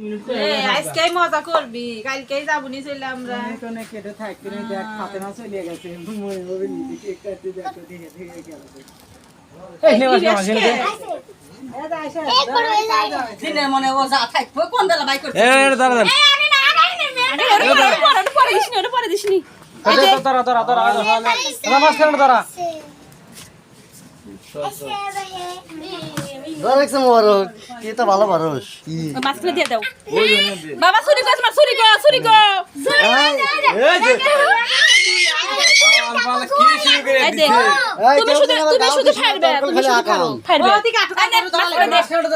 আজকে মজা করবি কালকেই যাবো নি চলে আমরা কোনে কেটে থাকতে না দেখ ফাতেমা চলে গেছে মই হবে নিজে কেক কাটতে দেখো দেখে গেল এই নে মাছ মাছ নে দিনের মনে ও যা থাকবো কোন বেলা বাই করছিস এই দাঁড়া দাঁড়া পরে দিসনি ওটা পরে দিসনি তোরা মাছ কেন তোরা ধরেছ মোবারক কি তো ভালো পারোস কি মাছগুলো দিয়ে দাও বাবা চুরি কর মাছ চুরি কর এই যে বাল কি শুরু করে এই দেখ তুমি শুধু ফাড়বে তুমি শুধু খাও ফাড়বে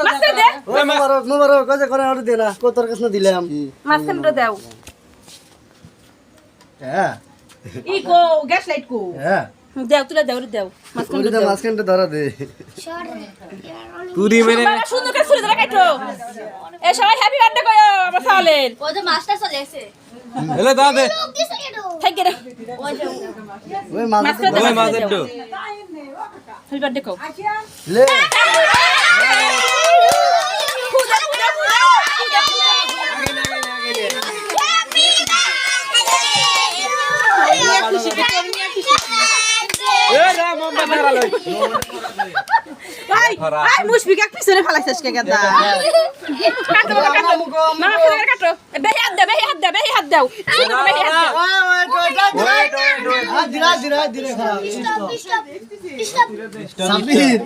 মাছ দে ওই মোবারক কাজে করে আর দে না কতর কাছে দিলাম মাছ কেন দাও হ্যাঁ ই কো গ্যাস লাইট কো হ্যাঁ দাও তুলে দাও দাও মাছ কেন দাও মাছ কেন ধরা দে তুরি মেরে বাবা সুন্দর করে চুরি ধরে কাটো এ সবাই হ্যাপি বার্থডে কয়ো আমার সালের ওই যে মাছটা চলে এসে এলে দাও দে থাক রে ওই মাছ মাছ করে ওই মাছ একটু হ্যাপি বার্থডে কও লে ফুদা ফুদা ফুদা এ রা মোমবাতি ধরা লই আই মুশফিকা পিছনে ফলাইছস কে গাদা কাটো মামা ফেলে কাটো বেহি হাত দাও বেহি হাত দাও ধীরে সাবির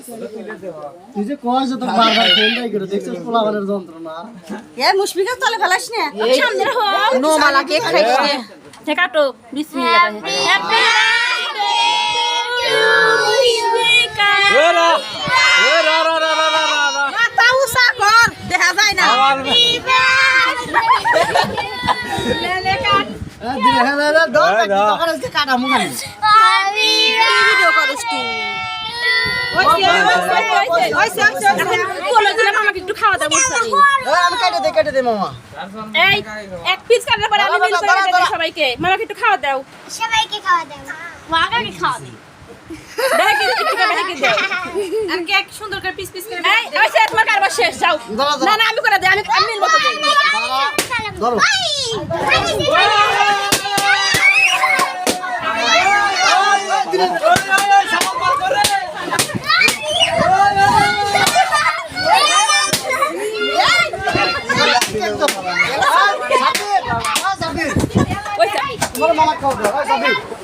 তুই যে কইছ তো বারবার ফোনটাই করে দেখছস পোলাবানের যন্ত্রণা এ মুশফিকা তলে ফেলাস না সামনে রাখো নো মালা কেক খাইছ নে কাটো বিসমিল্লাহ হ্যাপি এ রা মাথা উসা কর দেখা যায় না লে কাট ধীরে হ্যাঁ দর তখন আজকে কাটা মুখ ভিডিও করিস তুই ওইসে বলে দিলাম আমাকে একটু খাওয়া দাও বলছানি আমি কেটে দে মামা এই এক পিস কাটার পরে আমি মিল করে কেটে দিই সবাইকে মামাকে একটু খাওয়া দাও সবাইকে খাওয়া দাও মাগাকে খাওয়া দাও দেখে একটু দেখে দে আর কেক সুন্দর করে পিস পিস করে এই ওইসে তোমার কারবার শেষ যাও না না আমি করে দেই আমি মিল মতো দেই ধরো ওইসে মামা খাও দাও